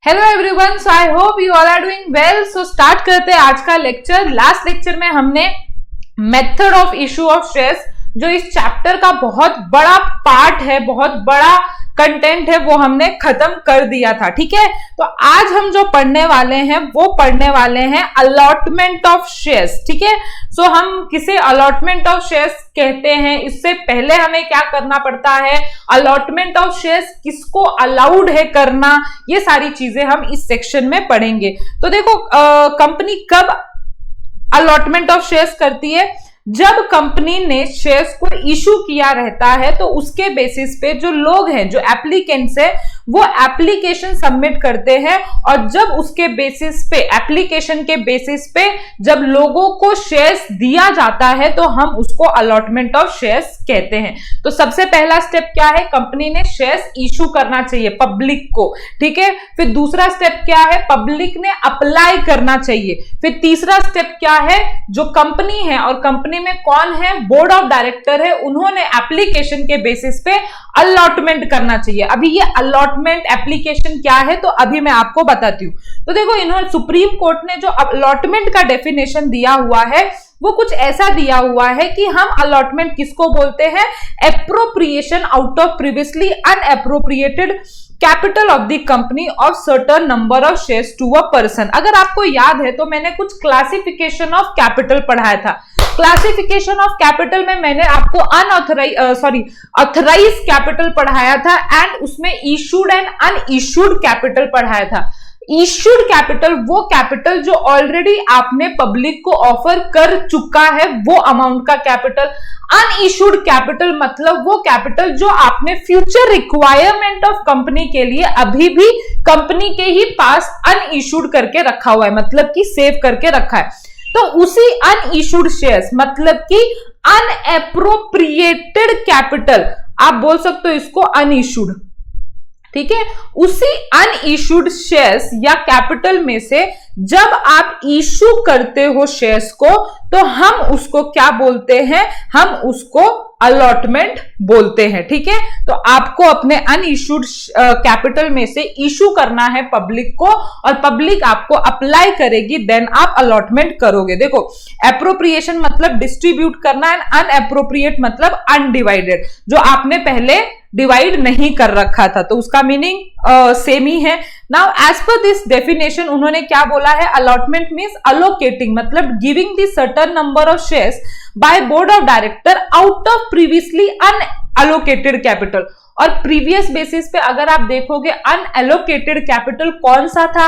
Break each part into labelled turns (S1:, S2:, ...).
S1: Hello everyone, so I hope you all are doing well. So start करते हैं आज का लेक्चर। लास्ट लेक्चर में हमने method of issue of shares, जो इस चैप्टर का बहुत बड़ा पार्ट है, बहुत बड़ा कंटेंट है, वो हमने खत्म कर दिया था। ठीक है, तो आज हम जो पढ़ने वाले हैं वो पढ़ने वाले हैं अलॉटमेंट ऑफ शेयर्स। ठीक है, सो हम किसे अलॉटमेंट ऑफ शेयर्स कहते हैं, इससे पहले हमें क्या करना पड़ता है, अलॉटमेंट ऑफ शेयर्स किसको अलाउड है करना, ये सारी चीजें हम इस सेक्शन में पढ़ेंगे। तो देखो, कंपनी कब अलॉटमेंट ऑफ शेयर्स करती है, जब कंपनी ने शेयर्स को इशू किया रहता है तो उसके बेसिस पे जो लोग हैं, जो एप्लीकेंट्स है, वो एप्लीकेशन सबमिट करते हैं और जब उसके बेसिस पे, एप्लीकेशन के बेसिस पे जब लोगों को शेयर्स दिया जाता है तो हम उसको अलॉटमेंट ऑफ शेयर्स कहते हैं। तो सबसे पहला स्टेप क्या है, कंपनी ने शेयर्स इशू करना चाहिए पब्लिक को। ठीक है, फिर दूसरा स्टेप क्या है, पब्लिक ने अप्लाई करना चाहिए। फिर तीसरा स्टेप क्या है, जो कंपनी है और कंपनी में कौन है, बोर्ड ऑफ डायरेक्टर है, उन्होंने एप्लीकेशन के बेसिस पे अलॉटमेंट करना चाहिए। अभी ये अलॉटमेंट एप्लीकेशन क्या है तो अभी मैं आपको बताती हूं। तो देखो, इन्होंने सुप्रीम कोर्ट ने जो अलॉटमेंट का डेफिनेशन दिया हुआ है वो कुछ ऐसा दिया हुआ है कि हम अलॉटमेंट किसको बोलते हैं, appropriation out of previously unappropriated capital of the company of certain number of shares to a person. अगर आपको याद है तो मैंने कुछ क्लासिफिकेशन ऑफ कैपिटल पढ़ाया था। क्लासिफिकेशन ऑफ कैपिटल में मैंने आपको ऑथराइज कैपिटल पढ़ाया था एंड उसमें इशूड एंड अनइशूड कैपिटल पढ़ाया था। इशूड कैपिटल वो कैपिटल जो ऑलरेडी आपने पब्लिक को ऑफर कर चुका है, वो अमाउंट का कैपिटल। अनइशूड कैपिटल मतलब वो कैपिटल जो आपने फ्यूचर रिक्वायरमेंट ऑफ कंपनी के लिए अभी भी कंपनी के ही पास अनइशूड करके रखा हुआ है, मतलब कि सेव करके रखा है। तो उसी अनइशूड शेयर्स मतलब कि अनएप्रोप्रिएटेड कैपिटल, आप बोल सकते हो इसको अनइशूड। ठीक है, उसी अनइशूड शेयर्स या कैपिटल में से जब आप इशू करते हो शेयर्स को तो हम उसको क्या बोलते हैं, हम उसको अलॉटमेंट बोलते हैं। ठीक है, तो आपको अपने अनइशूड कैपिटल में से इशू करना है पब्लिक को और पब्लिक आपको अप्लाई करेगी, देन आप अलॉटमेंट करोगे। देखो, एप्रोप्रिएशन मतलब डिस्ट्रीब्यूट करना एंड अनएप्रोप्रिएट मतलब अनडिवाइडेड, जो आपने पहले डिवाइड नहीं कर रखा था, तो उसका मीनिंग सेम ही है। Now as per this definition उन्होंने क्या बोला है, अलॉटमेंट मींस अलोकेटिंग मतलब giving the certain number of shares by board of director out of previously unallocated capital. और प्रीवियस बेसिस पे अगर आप देखोगे अनएलोकेटेड कैपिटल कौन सा था,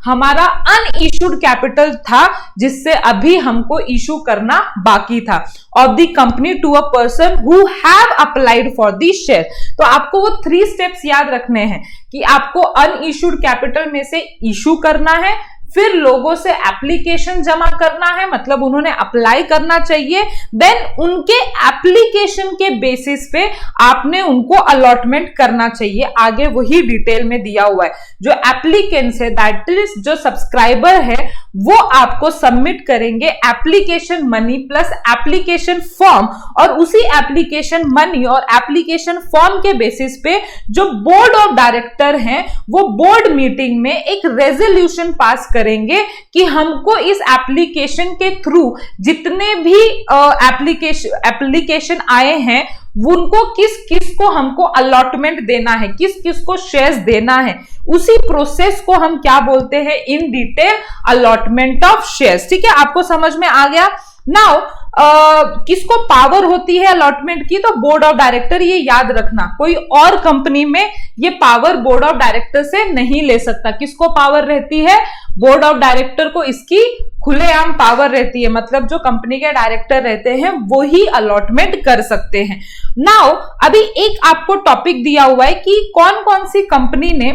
S1: हमारा अनइशूड कैपिटल था, जिससे अभी हमको इशू करना बाकी था, of the company to a person who have applied for the share. तो आपको वो 3 स्टेप्स याद रखने हैं कि आपको अनइशूड कैपिटल में से इशू करना है, फिर लोगों से एप्लीकेशन जमा करना है, मतलब उन्होंने अप्लाई करना चाहिए, देन उनके एप्लीकेशन के बेसिस पे आपने उनको अलॉटमेंट करना चाहिए। आगे वही डिटेल में दिया हुआ है। जो एप्लीकेंट्स है, दैट इज जो सब्सक्राइबर है, वो आपको सबमिट करेंगे application money plus application form, और उसी एप्लीकेशन मनी और एप्लीकेशन फॉर्म के बेसिस पे जो बोर्ड ऑफ डायरेक्टर हैं वो बोर्ड मीटिंग में एक रेजोल्यूशन पास करेंगे कि हमको इस एप्लीकेशन के थ्रू जितने भी एप्लीकेशन आए हैं उनको किस किस को हमको अलॉटमेंट देना है, किस किस को शेयर्स देना है। उसी प्रोसेस को हम क्या बोलते हैं, in detail allotment of shares. ठीक है, आपको समझ में आ गया। नाउ किसको पावर होती है अलॉटमेंट की, तो बोर्ड ऑफ डायरेक्टर, ये याद रखना। कोई और कंपनी में ये पावर बोर्ड ऑफ डायरेक्टर से नहीं ले सकता। किसको पावर रहती है, बोर्ड ऑफ डायरेक्टर को इसकी खुलेआम पावर रहती है, मतलब जो कंपनी के डायरेक्टर रहते हैं वो ही अलॉटमेंट कर सकते हैं। नाउ अभी एक आपको टॉपिक दिया हुआ है कि कौन कौन सी कंपनी ने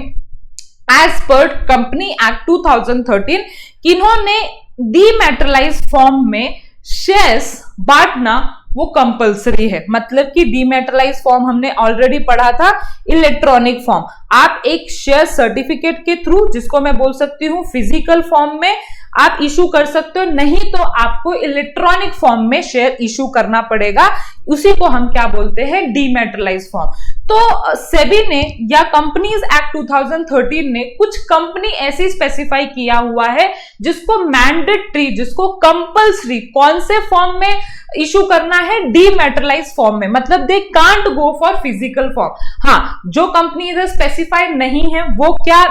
S1: एज पर कंपनी एक्ट 2013 किन्होंने डीमैटेरियलाइज्ड फॉर्म में शेयर्स बांटना वो कंपलसरी है। मतलब कि डीमैटेरियलाइज फॉर्म हमने ऑलरेडी पढ़ा था, इलेक्ट्रॉनिक फॉर्म। आप एक शेयर सर्टिफिकेट के थ्रू, जिसको मैं बोल सकती हूँ फिजिकल फॉर्म में, आप इशू कर सकते हो, नहीं तो आपको इलेक्ट्रॉनिक फॉर्म में शेयर इशू करना पड़ेगा। उसी को हम क्या बोलते हैं, डीमैटेरियलाइज फॉर्म। तो सेबी ने या कंपनीज एक्ट 2013 ने कुछ कंपनी ऐसी स्पेसिफाई किया हुआ है जिसको मैंडेटरी, जिसको कंपल्सरी कौन से फॉर्म में इशू करना है, डीमैटेरियलाइज फॉर्म में, मतलब they can't go for physical form. हाँ, जो कंपनीज स्पेसिफाइड नहीं है वो क्या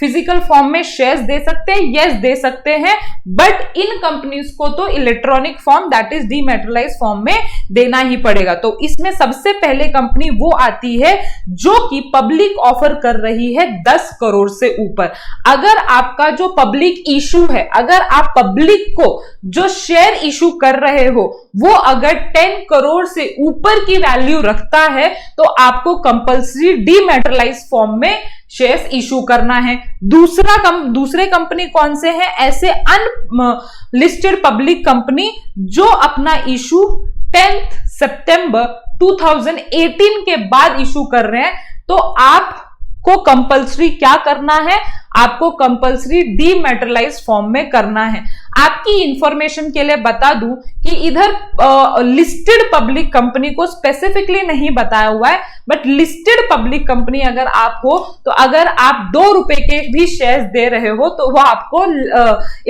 S1: फिजिकल फॉर्म में शेयर्स दे सकते हैं, यस दे सकते हैं, बट इन कंपनीज को तो electronic form that is dematerialise form में देना ही पड़ेगा। तो इसमें सबसे पहले कंपनी वो आती है जो कि पब्लिक ऑफर कर रही है 10 करोड़ से ऊपर। अगर आपका जो पब्लिक इशू है, अगर आप पब्लिक को जो शेयर इशू कर रहे हो वो अगर 10 करोड़ से ऊपर की वैल्यू रखता है तो आपको कंपल्सरी डीमैटेरियलाइज फॉर्म में शेयर्स इशू करना है। दूसरे कंपनी कौन से हैं, ऐसे अनलिस्टेड पब्लिक कंपनी जो अपना इशू 10 सितंबर 2018 के बाद इशू कर रहे हैं, तो आपको कंपल्सरी क्या करना है, आपको कंपल्सरी डीमैटेरियलाइज फॉर्म में करना है। आपकी इंफॉर्मेशन के लिए बता दूं कि इधर लिस्टेड पब्लिक कंपनी को स्पेसिफिकली नहीं बताया हुआ है, बट लिस्टेड पब्लिक कंपनी अगर आप हो तो अगर आप 2 रुपए के भी शेयर्स दे रहे हो तो वो आपको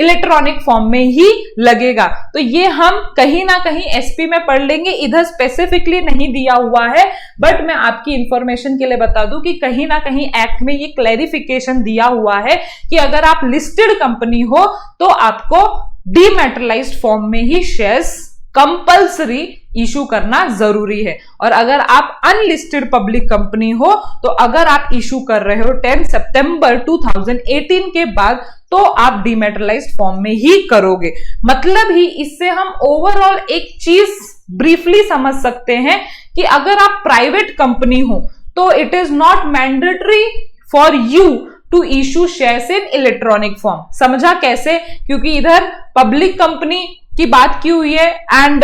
S1: इलेक्ट्रॉनिक फॉर्म में ही लगेगा। तो ये हम कहीं ना कहीं एसपी में पढ़ लेंगे, इधर स्पेसिफिकली नहीं दिया हुआ है, बट मैं आपकी इंफॉर्मेशन के लिए बता दूं कि कहीं ना कहीं एक्ट में ये क्लैरिफिकेशन दिया हुआ है कि अगर आप लिस्टेड कंपनी हो तो आपको डीमैटेरियलाइज्ड फॉर्म में ही शेयर्स कंपल्सरी इशू करना जरूरी है। और अगर आप अनलिस्टेड पब्लिक कंपनी हो तो अगर आप इशू कर रहे हो 10 सितंबर 2018 के बाद तो आप डीमैटेरियलाइज्ड फॉर्म में ही करोगे। मतलब ही इससे हम ओवरऑल एक चीज ब्रीफली समझ सकते हैं कि अगर आप प्राइवेट कंपनी हो तो it is not mandatory for you to issue shares in electronic form. समझा कैसे? क्योंकि इधर पब्लिक कंपनी की बात की हुई है एंड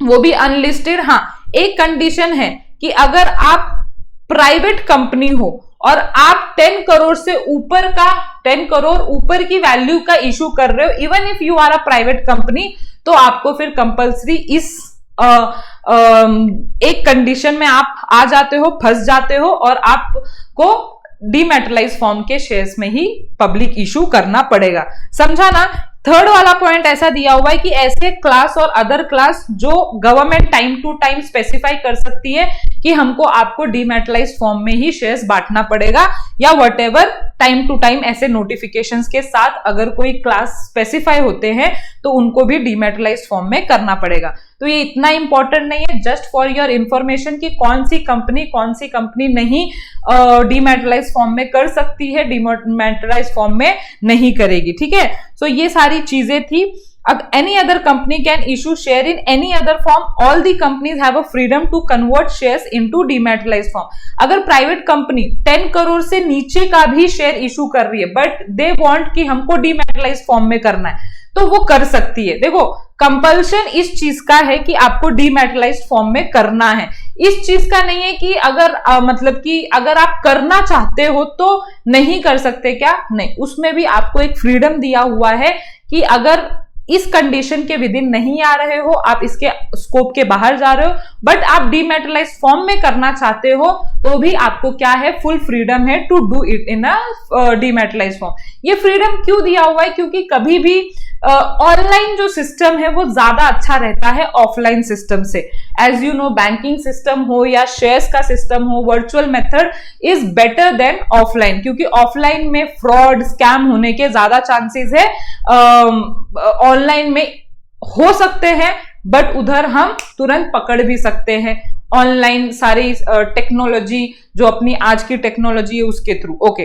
S1: वो भी अनलिस्टेड। हाँ, एक कंडीशन है कि अगर आप प्राइवेट कंपनी हो और आप 10 करोड़ से ऊपर का 10 करोड़ ऊपर की वैल्यू का इशू कर रहे हो, even if you are a private company, तो आपको फिर कंपल्सरी इस एक कंडीशन में आप आ जाते हो, फंस जाते हो और आपको डीमैटेरियलाइज फॉर्म के शेयर्स में ही पब्लिक इशू करना पड़ेगा। समझा ना? थर्ड वाला पॉइंट ऐसा दिया हुआ है कि ऐसे क्लास और अदर क्लास जो government time to time specify कर सकती है कि हमको आपको डीमैटेरियलाइज फॉर्म में ही शेयर्स बांटना पड़ेगा, या व्हाटएवर टाइम टू टाइम ऐसे नोटिफिकेशंस के साथ अगर कोई क्लास स्पेसिफाई होते हैं तो उनको भी डीमैटेरियलाइज फॉर्म में करना पड़ेगा। तो ये इतना इंपॉर्टेंट नहीं है, जस्ट फॉर योर इंफॉर्मेशन कि कौन सी कंपनी नहीं डीमैटेरियलाइज फॉर्म में कर सकती है, डीमैटेरियलाइज फॉर्म में नहीं करेगी। ठीक है, सो ये सारी चीजें थी। Any other company can issue share in any other form. All the companies have a freedom to convert shares into dematerialized form. अगर प्राइवेट कंपनी 10 करोड़ से नीचे का भी शेयर इशू कर रही है बट दे वांट कि हमको डीमैटेरियलाइज्ड फॉर्म में करना है तो वो कर सकती है। देखो, कंपल्शन इस चीज का है कि आपको डीमैटेरियलाइज्ड फॉर्म में करना है, इस चीज का नहीं है कि अगर मतलब कि अगर आप करना चाहते हो तो नहीं कर सकते क्या? नहीं, उसमें भी आपको एक फ्रीडम दिया हुआ है कि अगर इस कंडीशन के विद इन नहीं आ रहे हो, आप इसके स्कोप के बाहर जा रहे हो, बट आप डीमैटेरियलाइज्ड फॉर्म में करना चाहते हो तो भी आपको क्या है, फुल फ्रीडम है to do it in a dematerialised form. ये फ्रीडम क्यों दिया हुआ है? क्योंकि कभी भी ऑनलाइन जो सिस्टम है वो ज्यादा अच्छा रहता है ऑफलाइन सिस्टम से। As you know, banking system हो या शेयर्स का सिस्टम हो, virtual method is better than offline, क्योंकि ऑफलाइन में फ्रॉड, स्कैम होने के ज्यादा चांसेस है, ऑनलाइन में हो सकते हैं बट उधर हम तुरंत पकड़ भी सकते हैं ऑनलाइन सारी टेक्नोलॉजी, जो अपनी आज की टेक्नोलॉजी है उसके थ्रू। ओके,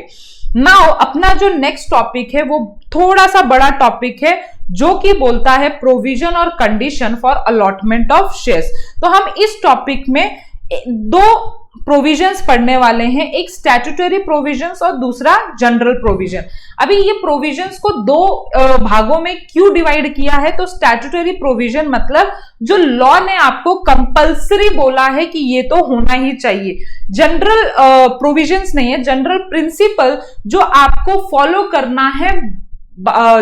S1: नाउ अपना जो नेक्स्ट टॉपिक है वो थोड़ा सा बड़ा टॉपिक है जो कि बोलता है प्रोविजन और condition for allotment of shares. तो हम इस टॉपिक में 2 प्रोविजंस पढ़ने वाले हैं, एक स्टैट्यूटरी प्रोविजंस और दूसरा जनरल प्रोविजन। अभी ये प्रोविजंस को 2 भागों में क्यों डिवाइड किया है? तो स्टैट्यूटरी प्रोविजन मतलब जो लॉ ने आपको कंपल्सरी बोला है कि ये तो होना ही चाहिए। जनरल प्रोविजंस नहीं है, जनरल प्रिंसिपल जो आपको फॉलो करना है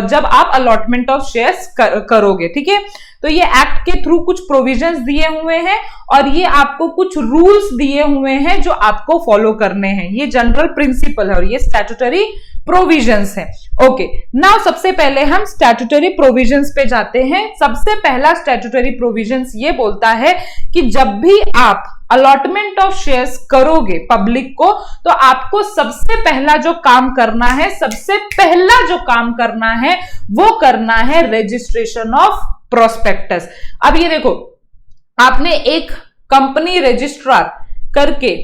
S1: जब आप अलॉटमेंट ऑफ शेयर्स करोगे। ठीक है, तो ये एक्ट के थ्रू कुछ प्रोविजंस दिए हुए हैं और ये आपको कुछ रूल्स दिए हुए हैं जो आपको फॉलो करने हैं। ये जनरल प्रिंसिपल है और ये स्टैट्यूटरी प्रोविजंस है। ओके, नाउ सबसे पहले हम स्टैट्यूटरी प्रोविजंस पे जाते हैं। सबसे पहला स्टैट्यूटरी प्रोविजंस ये बोलता है कि जब भी आप अलॉटमेंट ऑफ शेयर्स करोगे पब्लिक को, तो आपको सबसे पहला जो काम करना है वो करना है रजिस्ट्रेशन ऑफ प्रोस्पेक्टस। अब ये देखो, आपने एक कंपनी रजिस्ट्रार करके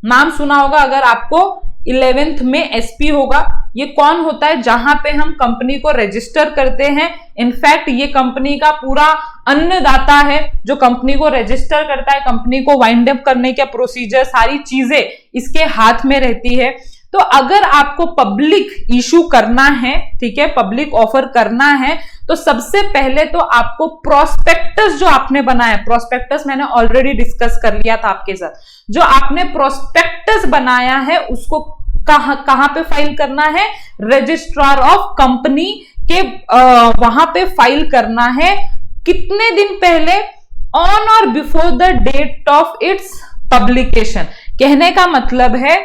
S1: नाम सुना होगा, अगर आपको 11th में एसपी होगा। ये कौन होता है? जहां पे हम कंपनी को रजिस्टर करते हैं। इनफैक्ट ये कंपनी का पूरा अन्नदाता है जो कंपनी को रजिस्टर करता है, कंपनी को वाइंड अप करने का प्रोसीजर, सारी चीजें इसके हाथ में रहती है। तो अगर आपको पब्लिक इशू करना है, ठीक है, पब्लिक ऑफर करना है, तो सबसे पहले तो आपको प्रोस्पेक्टस जो आपने बनाया, प्रोस्पेक्टस मैंने ऑलरेडी डिस्कस कर लिया था आपके साथ, जो आपने प्रोस्पेक्टस बनाया है उसको कहां पे फाइल करना है? रजिस्ट्रार ऑफ कंपनी के वहां पे फाइल करना है। कितने दिन पहले? On or before the date of its publication. कहने का मतलब है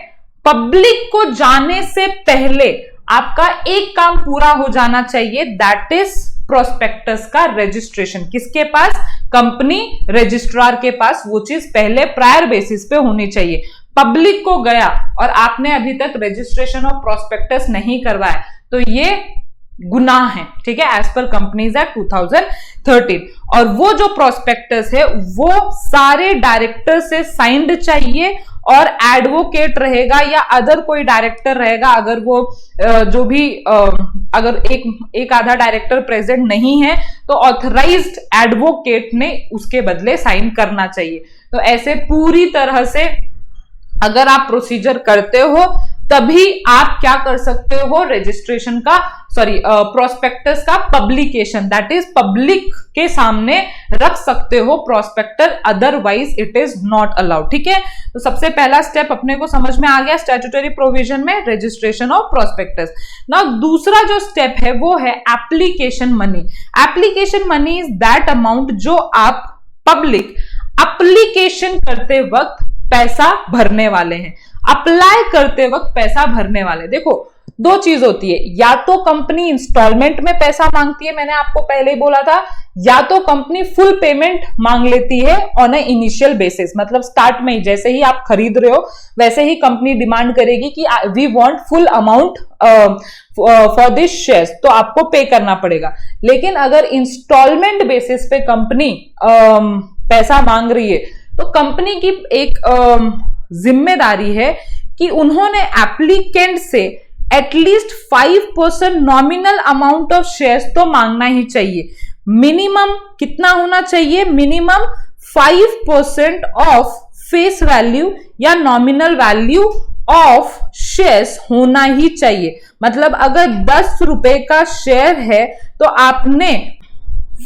S1: पब्लिक को जाने से पहले आपका एक काम पूरा हो जाना चाहिए, दैट इज प्रोस्पेक्टस का रजिस्ट्रेशन। किसके पास? कंपनी रजिस्ट्रार के पास। वो चीज पहले प्रायर बेसिस पे होनी चाहिए। पब्लिक को गया और आपने अभी तक रजिस्ट्रेशन ऑफ प्रोस्पेक्टस नहीं करवाया तो ये गुनाह है, ठीक है, एज पर कंपनीज एक्ट 2013। और वो जो प्रोस्पेक्टस है वो सारे डायरेक्टर से साइंड चाहिए और एडवोकेट रहेगा या अदर कोई डायरेक्टर रहेगा। अगर वो जो भी अगर एक आधा डायरेक्टर प्रेजेंट नहीं है तो ऑथराइज्ड एडवोकेट ने उसके बदले साइन करना चाहिए। तो ऐसे पूरी तरह से अगर आप प्रोसीजर करते हो तभी आप क्या कर सकते हो? रजिस्ट्रेशन का प्रोस्पेक्टस का पब्लिकेशन, दैट इज पब्लिक के सामने रख सकते हो prospector, otherwise it is not allowed. ठीक है, तो सबसे पहला स्टेप अपने को समझ में आ गया स्टैट्यूटरी प्रोविजन में, रजिस्ट्रेशन ऑफ प्रोस्पेक्टस। नाउ दूसरा जो स्टेप है वो है application money. Application money is that amount जो आप पब्लिक एप्लीकेशन करते वक्त पैसा भरने वाले हैं, अप्लाई करते वक्त पैसा भरने वाले। देखो, दो चीज होती है, या तो कंपनी इंस्टॉलमेंट में पैसा मांगती है, मैंने आपको पहले ही बोला था, या तो कंपनी फुल पेमेंट मांग लेती है ऑन ए इनिशियल बेसिस। मतलब स्टार्ट में ही जैसे ही आप खरीद रहे हो वैसे ही कंपनी डिमांड करेगी कि we want full amount for this shares, तो आपको पे करना पड़ेगा। लेकिन अगर इंस्टॉलमेंट बेसिस पे कंपनी पैसा मांग रही है तो कंपनी की एक जिम्मेदारी है कि उन्होंने एप्लीकेंट से at least 5% nominal amount of shares तो मांगना ही चाहिए। मिनिमम कितना होना चाहिए? मिनिमम 5% ऑफ फेस वैल्यू या नॉमिनल वैल्यू ऑफ शेयर्स होना ही चाहिए। मतलब अगर 10 रुपए का शेयर है तो आपने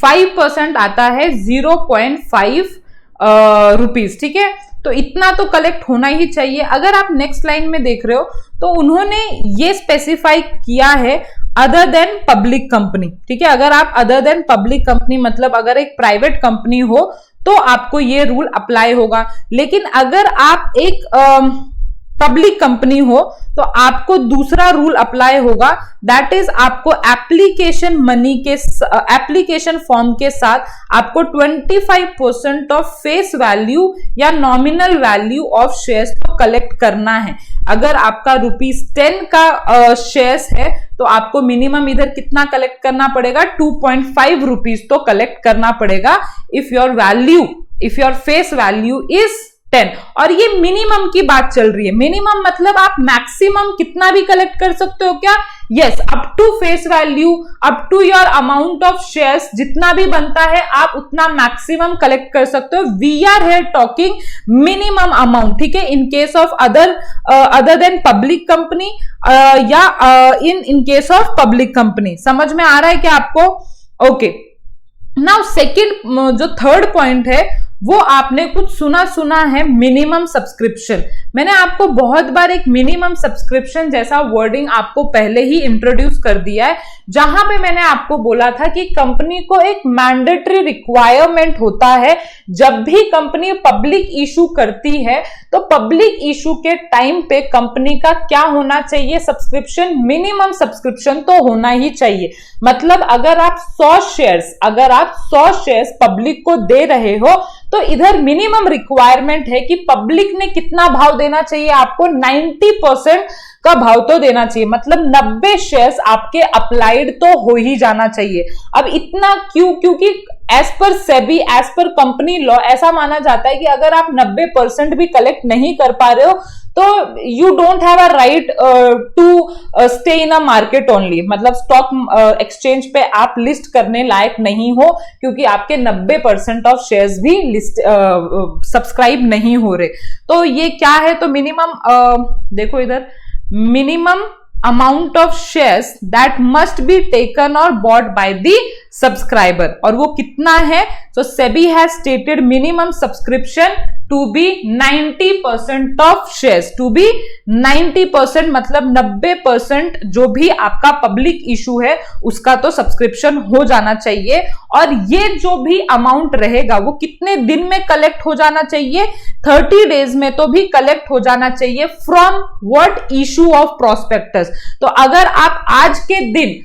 S1: 5% आता है 0.5 रुपीज, ठीक है, तो इतना तो कलेक्ट होना ही चाहिए। अगर आप नेक्स्ट लाइन में देख रहे हो तो उन्होंने ये स्पेसिफाई किया है अदर देन पब्लिक कंपनी, ठीक है। अगर आप अदर देन पब्लिक कंपनी मतलब अगर एक प्राइवेट कंपनी हो तो आपको ये रूल अप्लाई होगा। लेकिन अगर आप एक पब्लिक कंपनी हो तो आपको दूसरा रूल अप्लाई होगा, दैट इज आपको एप्लीकेशन मनी के एप्लीकेशन फॉर्म के साथ आपको 25% ऑफ फेस वैल्यू या नॉमिनल वैल्यू ऑफ शेयर्स को कलेक्ट करना है। अगर आपका ₹10 का शेयर्स है तो आपको मिनिमम इधर कितना कलेक्ट करना पड़ेगा? 2.5 रुपीज तो कलेक्ट करना पड़ेगा if your face value is 10। और ये मिनिमम की बात चल रही है। मिनिमम मतलब आप मैक्सिमम कितना भी कलेक्ट कर सकते हो क्या? Yes, up to face value, up to your amount of shares, जितना भी बनता है आप उतना मैक्सिमम कलेक्ट कर सकते हो। We are here talking minimum amount, ठीक है, in case of other than public company या in case of public company. समझ में आ रहा है क्या आपको? ओके, नाउ सेकेंड जो थर्ड पॉइंट है वो आपने कुछ सुना है मिनिमम सब्सक्रिप्शन। मैंने आपको बहुत बार एक मिनिमम सब्सक्रिप्शन जैसा वर्डिंग आपको पहले ही इंट्रोड्यूस कर दिया है, जहां पे मैंने आपको बोला था कि कंपनी को एक मैंडेटरी रिक्वायरमेंट होता है, जब भी कंपनी पब्लिक इशू करती है तो पब्लिक इशू के टाइम पे कंपनी का क्या होना चाहिए, सब्सक्रिप्शन, मिनिमम सब्सक्रिप्शन तो होना ही चाहिए। मतलब अगर आप 100 शेयर्स पब्लिक को दे रहे हो तो इधर मिनिमम रिक्वायरमेंट है कि पब्लिक ने कितना भाव देना चाहिए आपको, 90% का भाव तो देना चाहिए। मतलब 90 शेयर्स आपके अप्लाइड तो हो ही जाना चाहिए। अब इतना क्यों? क्योंकि as per SEBI, as per company law ऐसा माना जाता है कि अगर आप 90% भी कलेक्ट नहीं कर पा रहे हो तो you don't have a right to stay in a market only. मतलब स्टॉक एक्सचेंज पे आप लिस्ट करने लायक नहीं हो, क्योंकि आपके 90% ऑफ शेयर्स भी लिस्ट सब्सक्राइब नहीं हो रहे। तो ये क्या है? तो मिनिमम देखो इधर, minimum amount of shares that must be taken or bought by the subscriber, और वो कितना है? So SEBI has stated minimum subscription to be 90% of shares, to be 90%, मतलब 90% जो भी आपका पब्लिक इशू है उसका तो सब्सक्रिप्शन हो जाना चाहिए। और ये जो भी अमाउंट रहेगा वो कितने दिन में कलेक्ट हो जाना चाहिए? 30 डेज में तो भी कलेक्ट हो जाना चाहिए from what issue of prospectus. तो अगर आप आज के दिन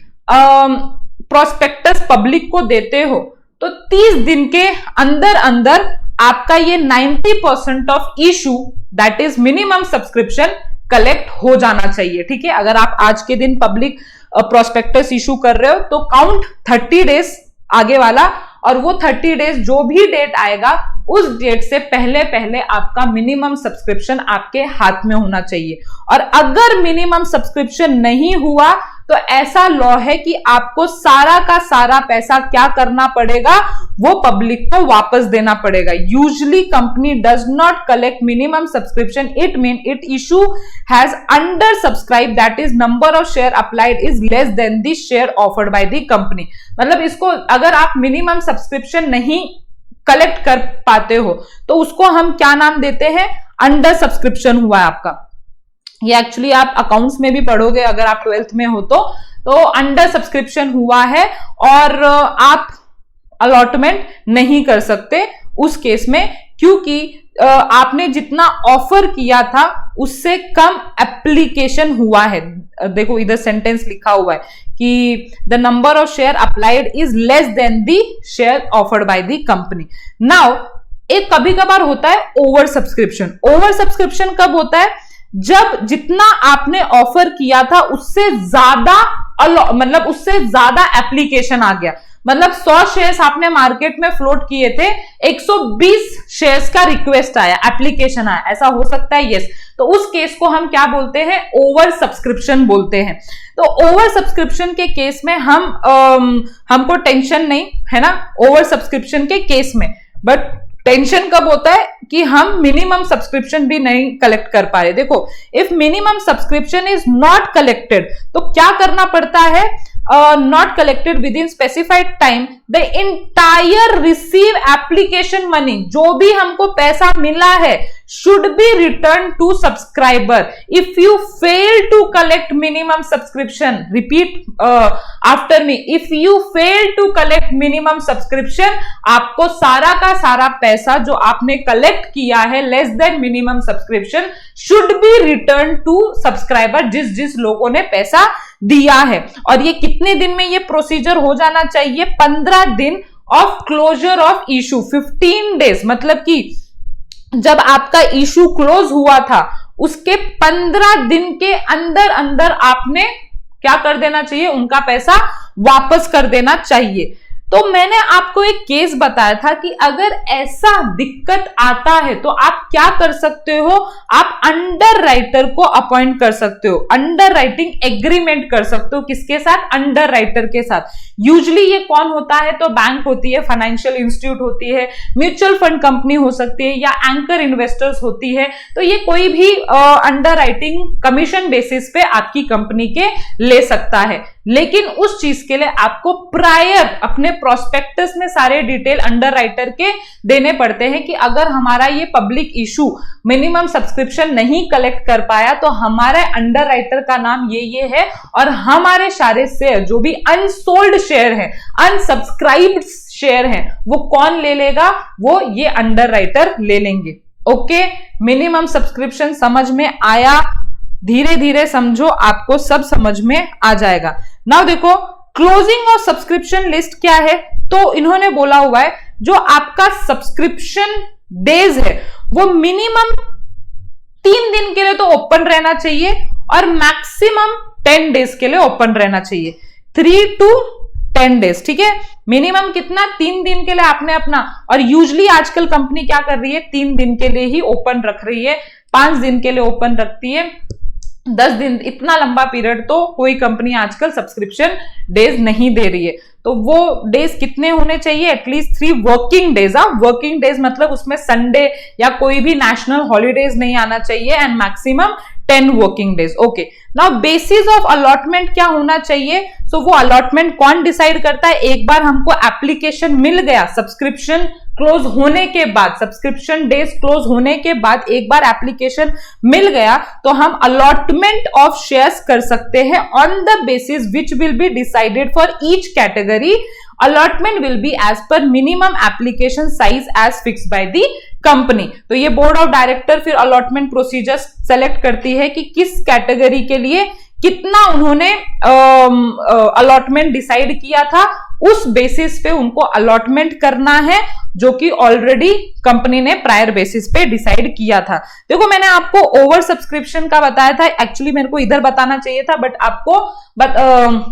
S1: प्रोस्पेक्टस पब्लिक को देते हो तो 30 दिन के अंदर अंदर आपका ये 90% of issue, that is minimum subscription, collect हो जाना चाहिए। ठीक है, अगर आप आज के दिन पब्लिक प्रोस्पेक्टस इशू कर रहे हो तो काउंट 30 डेज आगे वाला, और वो 30 डेज जो भी डेट आएगा उस डेट से पहले पहले आपका मिनिमम सब्सक्रिप्शन आपके हाथ में होना चाहिए। और अगर मिनिमम सब्सक्रिप्शन नहीं हुआ तो ऐसा लॉ है कि आपको सारा का सारा पैसा क्या करना पड़ेगा? वो पब्लिक को वापस देना पड़ेगा। Usually company does not collect minimum subscription, it mean it issue has under subscribe, that is number of share applied is less than the share offered by the company. मतलब इसको अगर आप मिनिमम सब्सक्रिप्शन नहीं collect कर पाते हो तो उसको हम क्या नाम देते हैं? अंडर सब्सक्रिप्शन हुआ है आपका। ये एक्चुअली आप अकाउंट्स में भी पढ़ोगे अगर आप 12th में हो तो अंडर सब्सक्रिप्शन हुआ है और आप अलॉटमेंट नहीं कर सकते उस केस में, क्योंकि आपने जितना ऑफर किया था उससे कम एप्लीकेशन हुआ है। देखो इधर सेंटेंस लिखा हुआ है कि the number of share applied is less than the share offered by the company. Now एक कभी कभार होता है ओवर सब्सक्रिप्शन। ओवर सब्सक्रिप्शन कब होता है? जब जितना आपने ऑफर किया था उससे ज्यादा, मतलब उससे ज्यादा एप्लीकेशन आ गया। मतलब 100 शेयर्स आपने मार्केट में फ्लोट किए थे, 120 शेयर्स का रिक्वेस्ट आया, एप्लीकेशन आया, ऐसा हो सकता है? यस। तो उस केस को हम क्या बोलते हैं? ओवर सब्सक्रिप्शन बोलते हैं। तो ओवर सब्सक्रिप्शन के केस में हमको टेंशन नहीं है ना ओवर सब्सक्रिप्शन के केस में, बट टेंशन कब होता है कि हम मिनिमम सब्सक्रिप्शन भी नहीं कलेक्ट कर पा रहे। देखो, if minimum subscription is not collected तो क्या करना पड़ता है? Not collected with in specified time, the entire receive application money, जो भी हमको पैसा मिला है should be returned to subscriber if you fail to collect minimum subscription. Repeat after me, if you fail to collect minimum subscription, आपको सारा का सारा पैसा जो आपने कलेक्ट किया है less than minimum subscription should be returned to subscriber, जिस लोगों ने पैसा दिया है। और ये कितने दिन में ये प्रोसीजर हो जाना चाहिए? 15 दिन of closure of issue, 15 days. मतलब कि जब आपका इशू क्लोज हुआ था उसके 15 दिन के अंदर अंदर आपने क्या कर देना चाहिए? उनका पैसा वापस कर देना चाहिए। तो मैंने आपको एक केस बताया था कि अगर ऐसा दिक्कत आता है तो आप क्या कर सकते हो? आप अंडर राइटर को अपॉइंट कर सकते हो, अंडर राइटिंग एग्रीमेंट कर सकते हो। किसके साथ? अंडर राइटर के साथ। यूजुअली ये कौन होता है? तो बैंक होती है, फाइनेंशियल इंस्टीट्यूट होती है, म्यूचुअल फंड कंपनी हो सकती है, या एंकर इन्वेस्टर्स होती है। तो ये कोई भी अंडर राइटिंग कमीशन बेसिस पे आपकी कंपनी के ले सकता है। लेकिन उस चीज के लिए आपको प्रायर अपने प्रोस्पेक्टस में सारे डिटेल अंडरराइटर के देने पड़ते हैं कि अगर हमारा ये पब्लिक इशू मिनिमम सब्सक्रिप्शन नहीं कलेक्ट कर पाया तो हमारे अंडरराइटर का नाम ये है और हमारे सारे शेयर जो भी अनसोल्ड शेयर है, अनसब्सक्राइब्ड शेयर है, वो कौन ले लेगा? वो ये अंडरराइटर ले लेंगे। ओके, मिनिमम सब्सक्रिप्शन समझ में आया? धीरे धीरे समझो, आपको सब समझ में आ जाएगा। नाउ देखो, क्लोजिंग ऑफ सब्सक्रिप्शन लिस्ट क्या है? तो इन्होंने बोला हुआ है जो आपका सब्सक्रिप्शन डेज है वो मिनिमम 3 दिन के लिए तो ओपन रहना चाहिए और मैक्सिमम 10 डेज के लिए ओपन रहना चाहिए। 3 to 10 डेज, ठीक है। मिनिमम कितना? 3 दिन के लिए आपने अपना, और यूजली आजकल कंपनी क्या कर रही है, 3 दिन के लिए ही ओपन रख रही है, 5 दिन के लिए ओपन रखती है, 10 दिन, इतना लंबा पीरियड तो कोई कंपनी आजकल सब्सक्रिप्शन डेज नहीं दे रही है। तो वो डेज कितने होने चाहिए? At least 3 working days. Working days मतलब उसमें संडे या कोई भी नेशनल हॉलीडेज नहीं आना चाहिए, and maximum 10 working days. Okay, now basis of allotment क्या होना चाहिए? सो वो अलॉटमेंट कौन डिसाइड करता है? एक बार हमको एप्लीकेशन मिल गया, सब्सक्रिप्शन क्लोज होने के बाद, सब्सक्रिप्शन डेज क्लोज होने के बाद एक बार एप्लीकेशन मिल गया तो हम अलॉटमेंट ऑफ शेयर्स कर सकते हैं on the basis which will be decided for each category. Allotment will be as per minimum application size as fix by the company. तो ये बोर्ड ऑफ डायरेक्टर फिर अलॉटमेंट प्रोसीजर्स सेलेक्ट करती है कि किस कैटेगरी के लिए कितना उन्होंने अलॉटमेंट डिसाइड किया था, उस बेसिस पे उनको अलॉटमेंट करना है जो कि ऑलरेडी कंपनी ने प्रायर बेसिस पे डिसाइड किया था। देखो, मैंने आपको ओवर सब्सक्रिप्शन का बताया था, एक्चुअली मेरे को इधर बताना चाहिए था, बट आपको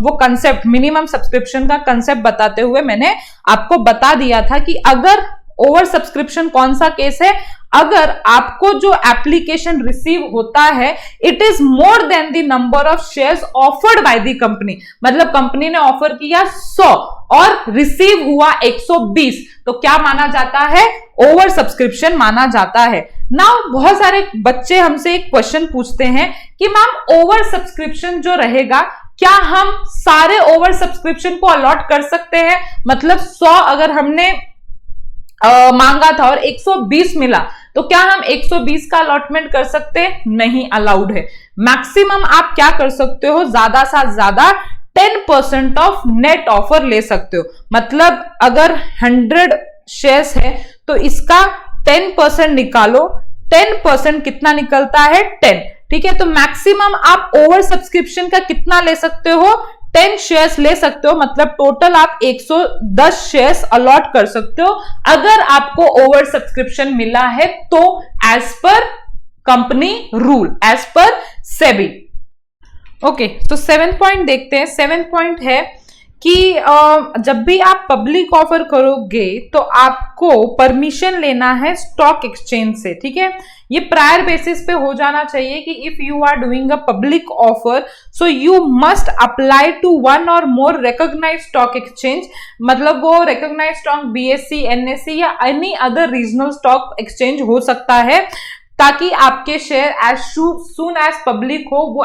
S1: वो कंसेप्ट, मिनिमम सब्सक्रिप्शन का कंसेप्ट बताते हुए मैंने आपको बता दिया था कि अगर ओवर सब्सक्रिप्शन कौन सा केस है, अगर आपको जो एप्लीकेशन रिसीव होता है it is more than the number of shares offered by the company, मतलब कंपनी ने ऑफर किया 100 और रिसीव हुआ 120, तो क्या माना जाता है? ओवर सब्सक्रिप्शन माना जाता है। नाउ बहुत सारे बच्चे हमसे एक क्वेश्चन पूछते हैं कि मैम ओवर सब्सक्रिप्शन जो रहेगा क्या हम सारे ओवर सब्सक्रिप्शन को अलॉट कर सकते हैं? मतलब 100 अगर हमने मांगा था और 120 मिला तो क्या हम 120 का अलॉटमेंट कर सकते हैं? नहीं, अलाउड है। मैक्सिमम आप क्या कर सकते हो? ज्यादा से ज्यादा 10% ऑफ नेट ऑफर ले सकते हो। मतलब अगर 100 शेयर्स है तो इसका 10% निकालो, 10% कितना निकलता है? 10, ठीक है। तो मैक्सिमम आप ओवर सब्सक्रिप्शन का कितना ले सकते हो? 10 शेयर्स ले सकते हो, मतलब टोटल आप 110 शेयर्स अलॉट कर सकते हो अगर आपको ओवर सब्सक्रिप्शन मिला है तो, as per company rule, as per SEBI. Okay, तो 7 पॉइंट देखते हैं। 7 पॉइंट है कि जब भी आप पब्लिक ऑफर करोगे तो आपको परमिशन लेना है स्टॉक एक्सचेंज से, ठीक है। ये प्रायर बेसिस पे हो जाना चाहिए कि if you are doing a public offer so you must apply to 1 or more recognised stock exchange, मतलब वो रिकॉग्नाइज्ड स्टॉक BSE, NSE या any other regional stock exchange हो सकता है, ताकि आपके share as soon as public हो वो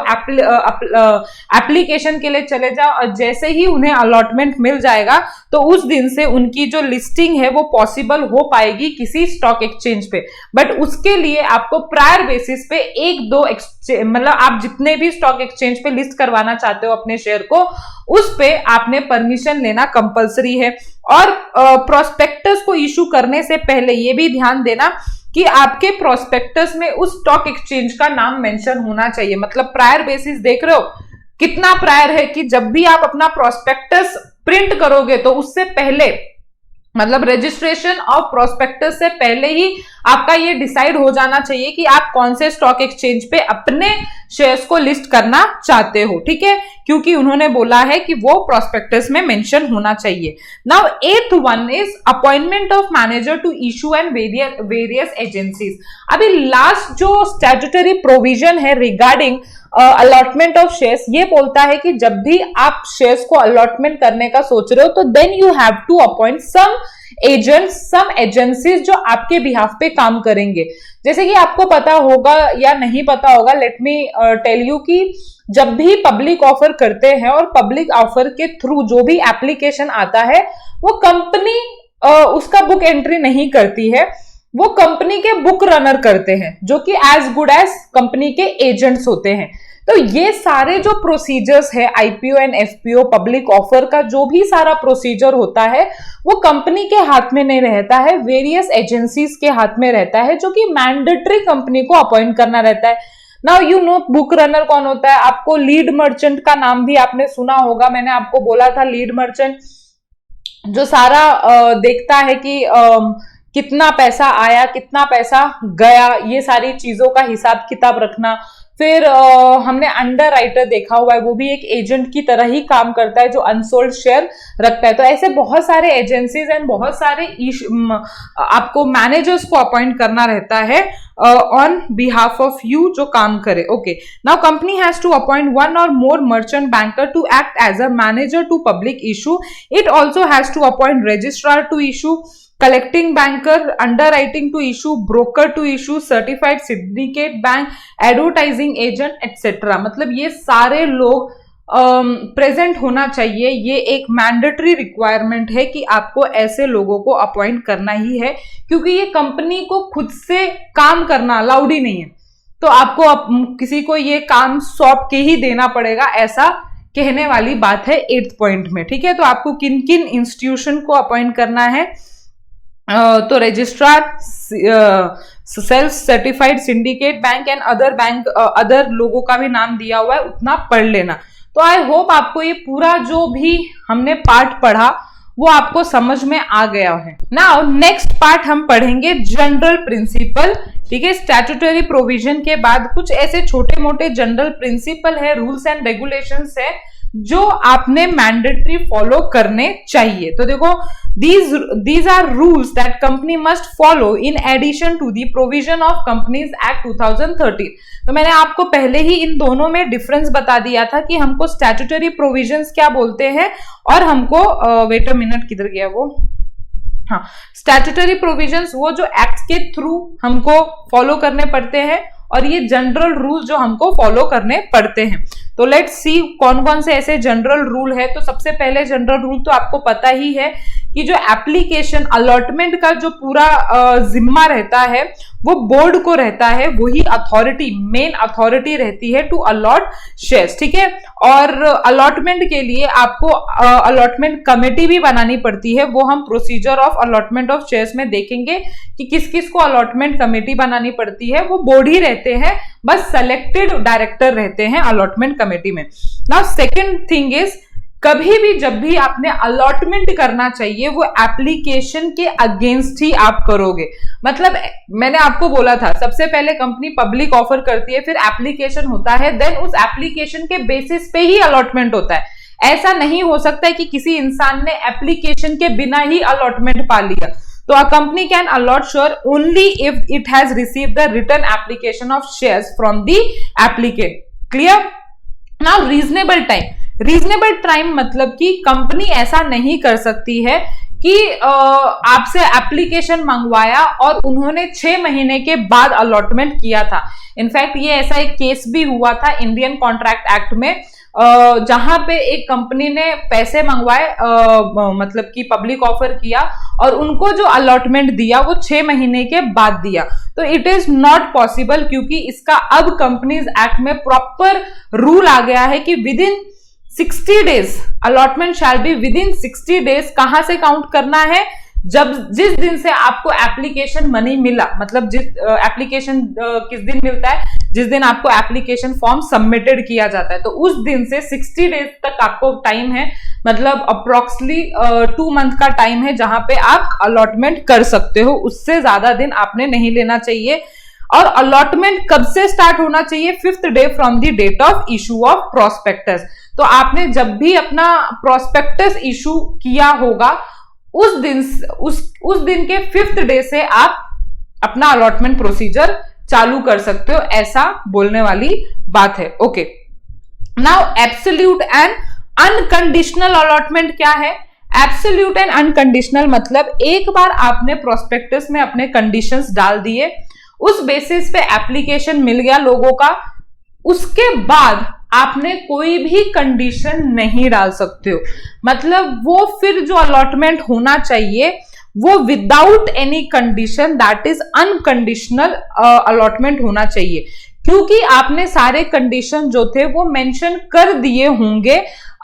S1: एप्लीकेशन के लिए चले जाओ, और जैसे ही उन्हें अलॉटमेंट मिल जाएगा तो उस दिन से उनकी जो लिस्टिंग है वो पॉसिबल हो पाएगी किसी स्टॉक एक्सचेंज पे। बट उसके लिए आपको प्रायर बेसिस पे 1-2 मतलब आप जितने भी स्टॉक एक्सचेंज पे लिस्ट करवाना चाहते हो अपने शेयर को, उस पे आपने परमिशन लेना कंपलसरी है। और प्रोस्पेक्टस को इशू करने से पहले ये भी ध्यान देना कि आपके प्रोस्पेक्टस में उस स्टॉक एक्सचेंज का नाम मेंशन होना चाहिए। मतलब प्रायर बेसिस देख रहे हो कितना प्रायर है कि जब भी आप अपना प्रोस्पेक्टस प्रिंट करोगे तो उससे पहले, मतलब रजिस्ट्रेशन ऑफ प्रोस्पेक्टस से पहले ही आपका ये डिसाइड हो जाना चाहिए कि आप कौन से स्टॉक एक्सचेंज पे अपने शेयर्स को लिस्ट करना चाहते हो, ठीक है, क्योंकि उन्होंने बोला है कि वो प्रोस्पेक्टस में मेंशन होना चाहिए। Now 8th one is appointment of manager to issue and various agencies. अभी लास्ट जो स्टैट्यूटरी प्रोविजन है रिगार्डिंग अलॉटमेंट ऑफ शेयर्स ये बोलता है कि जब भी आप शेयर्स को अलॉटमेंट करने का सोच रहे हो तो then you have to appoint some agents, some agencies जो आपके बिहाफ पे काम करेंगे। जैसे कि आपको पता होगा या नहीं पता होगा, लेट मी टेल यू कि जब भी पब्लिक ऑफर करते हैं और पब्लिक ऑफर के थ्रू जो भी एप्लीकेशन आता है वो कंपनी उसका बुक एंट्री नहीं करती है, वो कंपनी के बुक रनर करते हैं जो कि एज गुड एज कंपनी के एजेंट्स होते हैं। तो ये सारे जो प्रोसीजर्स है IPO and FPO public offer का जो भी सारा प्रोसीजर होता है वो कंपनी के हाथ में नहीं रहता है, वेरियस एजेंसीज के हाथ में रहता है जो कि मैंडेटरी कंपनी को अपॉइंट करना रहता है। Now you know book runner कौन होता है, आपको लीड मर्चेंट का नाम भी आपने सुना होगा, मैंने आपको बोला था लीड मर्चेंट जो सारा देखता है कि कितना पैसा आया कितना पैसा गया, ये सारी चीजों का हिसाब किताब रखना। फिर हमने अंडर राइटर देखा हुआ है, वो भी एक एजेंट की तरह ही काम करता है जो अनसोल्ड शेयर रखता है। तो ऐसे बहुत सारे एजेंसीज एंड बहुत सारे आपको मैनेजर्स को अपॉइंट करना रहता है ऑन बिहाफ ऑफ यू जो काम करे। Okay, now company has to appoint one or more merchant banker to act as a manager to public issue. It also has to appoint registrar to issue, collecting banker, underwriting to issue, broker to issue, certified syndicate bank, advertising agent etc. मतलब ये सारे लोग present होना चाहिए। ये एक mandatory requirement है कि आपको ऐसे लोगों को अपॉइंट करना ही है, क्योंकि ये कंपनी को खुद से काम करना अलाउड ही नहीं है। तो आपको किसी को ये काम सौंप के ही देना पड़ेगा, ऐसा कहने वाली बात है 8th पॉइंट में। ठीक है, तो आपको किन किन इंस्टीट्यूशन को अपॉइंट करना है, तो registrar, self certified syndicate bank and other bank, other लोगों का भी नाम दिया हुआ है, उतना पढ़ लेना। तो आई होप आपको ये पूरा जो भी हमने पार्ट पढ़ा वो आपको समझ में आ गया है। नाउ नेक्स्ट पार्ट हम पढ़ेंगे जनरल प्रिंसिपल। ठीक है, स्टैट्यूटरी प्रोविजन के बाद कुछ ऐसे छोटे मोटे जनरल प्रिंसिपल है, रूल्स एंड रेगुलेशंस है जो आपने मैंडेटरी फॉलो करने चाहिए। तो देखो, these are rules that company must follow in addition to the provision of Companies Act 2013। तो मैंने आपको पहले ही इन दोनों में डिफरेंस बता दिया था कि हमको स्टैट्यूटरी प्रोविजंस क्या बोलते हैं और हमको वेट अ मिनट, किधर गया वो, हाँ, स्टैट्यूटरी प्रोविजंस वो जो एक्ट के थ्रू हमको फॉलो करने पड़ते हैं और ये जनरल रूल जो हमको फॉलो करने पड़ते हैं। तो लेट्स सी कौन कौन से ऐसे जनरल रूल है। तो सबसे पहले जनरल रूल तो आपको पता ही है कि जो एप्लीकेशन अलॉटमेंट का जो पूरा जिम्मा रहता है वो बोर्ड को रहता है, वही अथॉरिटी, मेन अथॉरिटी रहती है टू अलॉट शेयर्स। ठीक है, और अलॉटमेंट के लिए आपको अलॉटमेंट कमेटी भी बनानी पड़ती है, वो हम procedure of allotment of shares में देखेंगे कि किस किस को अलॉटमेंट कमेटी बनानी पड़ती है। वो बोर्ड ही रहते हैं, बस सेलेक्टेड डायरेक्टर रहते हैं अलॉटमेंट कमेटी में। नाउ सेकेंड थिंग इज, कभी भी जब भी आपने अलॉटमेंट करना चाहिए वो एप्लीकेशन के अगेंस्ट ही आप करोगे। मतलब मैंने आपको बोला था सबसे पहले कंपनी पब्लिक ऑफर करती है, फिर एप्लीकेशन होता है, देन उस एप्लीकेशन के बेसिस पे ही अलॉटमेंट होता है। ऐसा नहीं हो सकता है कि किसी इंसान ने एप्लीकेशन के बिना ही अलॉटमेंट पा लिया। तो a company can allot share only if it has received the written application of shares from the applicant. Clear? Now reasonable time. Reasonable time मतलब कि कंपनी ऐसा नहीं कर सकती है कि आपसे एप्लीकेशन मंगवाया और उन्होंने 6 महीने के बाद अलॉटमेंट किया था। इनफैक्ट ये ऐसा एक केस भी हुआ था इंडियन कॉन्ट्रैक्ट एक्ट में, जहां पे एक कंपनी ने पैसे मंगवाए, मतलब कि पब्लिक ऑफर किया और उनको जो अलॉटमेंट दिया वो 6 महीने के बाद दिया। तो इट इज नॉट पॉसिबल, क्योंकि इसका अब कंपनीज एक्ट में प्रॉपर रूल आ गया है कि with in 60 days allotment shall be with in 60 days. कहां से काउंट करना है, जब जिस दिन से आपको एप्लीकेशन मनी मिला, मतलब जिस एप्लीकेशन किस दिन मिलता है, जिस दिन आपको एप्लीकेशन फॉर्म सबमिटेड किया जाता है, तो उस दिन से 60 डेज तक आपको टाइम है, मतलब अप्रोक्सिमेटली 2 मंथ का टाइम है जहां पे आप अलॉटमेंट कर सकते हो। उससे ज्यादा दिन आपने नहीं लेना चाहिए। और अलॉटमेंट कब से स्टार्ट होना चाहिए, 5th day from the date of issue of prospectus. तो आपने जब भी अपना प्रोस्पेक्टस इशू किया होगा उस दिन के 5th डे से आप अपना अलॉटमेंट प्रोसीजर चालू कर सकते हो, ऐसा बोलने वाली बात है। Okay, now absolute and unconditional allotment क्या है? एब्सोल्यूट एंड अनकंडीशनल मतलब एक बार आपने प्रोस्पेक्टस में अपने कंडीशंस डाल दिए, उस बेसिस पे एप्लीकेशन मिल गया लोगों का, उसके बाद आपने कोई भी कंडीशन नहीं डाल सकते हो। मतलब वो फिर जो अलॉटमेंट होना चाहिए वो without any condition, that is unconditional allotment होना चाहिए, क्योंकि आपने सारे कंडीशन जो थे वो मेंशन कर दिए होंगे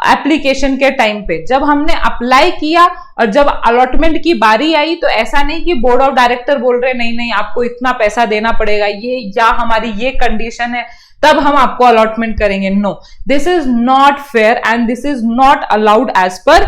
S1: एप्लीकेशन के टाइम पे। जब हमने अप्लाई किया और जब अलॉटमेंट की बारी आई तो ऐसा नहीं कि बोर्ड ऑफ डायरेक्टर बोल रहे नहीं नहीं आपको इतना पैसा देना पड़ेगा, ये या हमारी ये कंडीशन है तब हम आपको अलॉटमेंट करेंगे। No, this is not fair and this is not allowed as per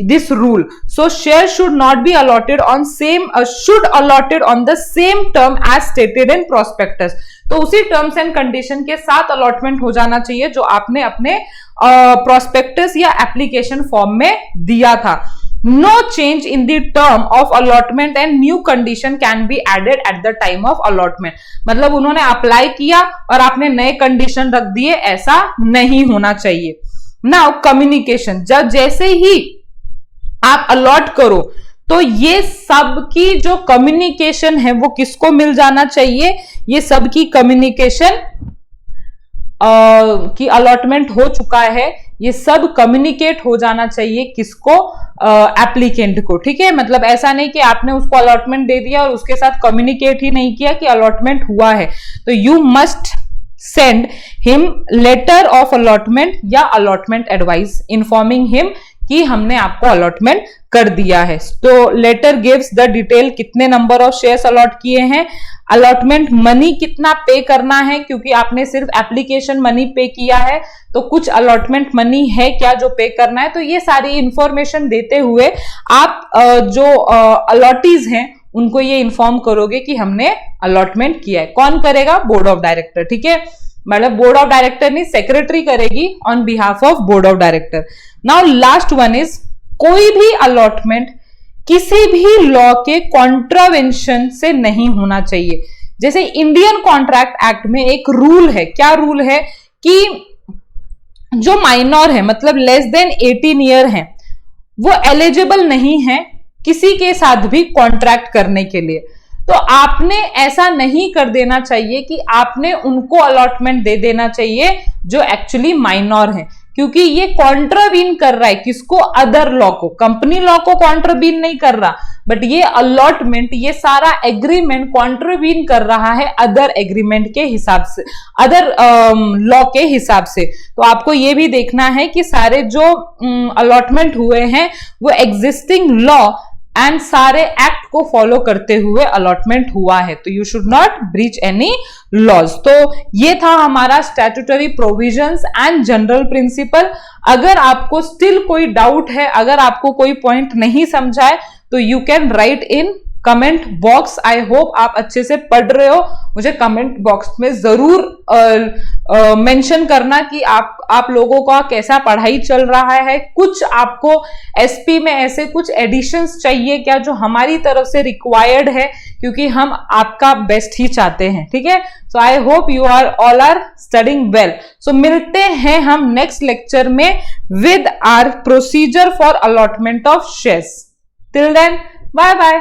S1: this rule. So share should not be allotted on same, should allotted on the same term as stated in prospectus. तो उसी terms and condition के साथ allotment हो जाना चाहिए जो आपने अपने प्रोस्पेक्टस या एप्लीकेशन फॉर्म में दिया था। No change in the term of allotment and new condition can be added at the time of allotment। मतलब उन्होंने अप्लाई किया और आपने नए कंडीशन रख दिए, ऐसा नहीं होना चाहिए। नाउ कम्युनिकेशन, जब जैसे ही आप अलॉट करो तो ये सब की जो कम्युनिकेशन है वो किसको मिल जाना चाहिए? ये सब की कम्युनिकेशन कि अलॉटमेंट हो चुका है, ये सब कम्युनिकेट हो जाना चाहिए किसको? एप्लीकेंट को। ठीक है, मतलब ऐसा नहीं कि आपने उसको अलॉटमेंट दे दिया और उसके साथ कम्युनिकेट ही नहीं किया कि अलॉटमेंट हुआ है। तो you must send him letter of allotment या अलॉटमेंट एडवाइस इन्फॉर्मिंग हिम कि हमने आपको अलॉटमेंट कर दिया है। तो लेटर गिव्स द डिटेल कितने नंबर ऑफ शेयर्स अलॉट किए हैं, अलॉटमेंट मनी कितना पे करना है, क्योंकि आपने सिर्फ एप्लीकेशन मनी पे किया है तो कुछ अलॉटमेंट मनी है क्या जो पे करना है। तो ये सारी इंफॉर्मेशन देते हुए आप जो अलॉटीज हैं उनको ये इन्फॉर्म करोगे कि हमने अलॉटमेंट किया है। कौन करेगा? Board of director. ठीक है, मतलब बोर्ड ऑफ डायरेक्टर नहीं, सेक्रेटरी करेगी on behalf of board of director. Now last one is, कोई भी अलॉटमेंट किसी भी लॉ के कॉन्ट्रावेंशन से नहीं होना चाहिए। जैसे इंडियन कॉन्ट्रैक्ट एक्ट में एक रूल है, क्या रूल है कि जो माइनर है मतलब लेस देन 18 ईयर है वो एलिजिबल नहीं है किसी के साथ भी कॉन्ट्रैक्ट करने के लिए। तो आपने ऐसा नहीं कर देना चाहिए कि आपने उनको अलॉटमेंट दे देना चाहिए जो एक्चुअली माइनर है, क्योंकि ये कॉन्ट्रावीन कर रहा है किसको? अदर लॉ को। कंपनी लॉ को कॉन्ट्रावीन नहीं कर रहा, बट ये अलॉटमेंट, ये सारा एग्रीमेंट कॉन्ट्रावीन कर रहा है अदर एग्रीमेंट के हिसाब से, अदर लॉ के हिसाब से। तो आपको ये भी देखना है कि सारे जो अलॉटमेंट हुए हैं वो एग्जिस्टिंग लॉ एंड सारे एक्ट को फॉलो करते हुए अलॉटमेंट हुआ है। तो you should not breach any laws. तो ये था हमारा statutory provisions and general principle. अगर आपको स्टिल कोई डाउट है, अगर आपको कोई पॉइंट नहीं समझा है तो you can write in comment box. I hope आप अच्छे से पढ़ रहे हो। मुझे कमेंट बॉक्स में जरूर मेंशन करना कि आप लोगों का कैसा पढ़ाई चल रहा है। कुछ आपको एसपी में ऐसे कुछ एडिशंस चाहिए क्या जो हमारी तरफ से रिक्वायर्ड है, क्योंकि हम आपका बेस्ट ही चाहते हैं। ठीक है, so I hope you are all are studying well. सो मिलते हैं हम नेक्स्ट लेक्चर में with our procedure for allotment of shares. Till then, bye bye.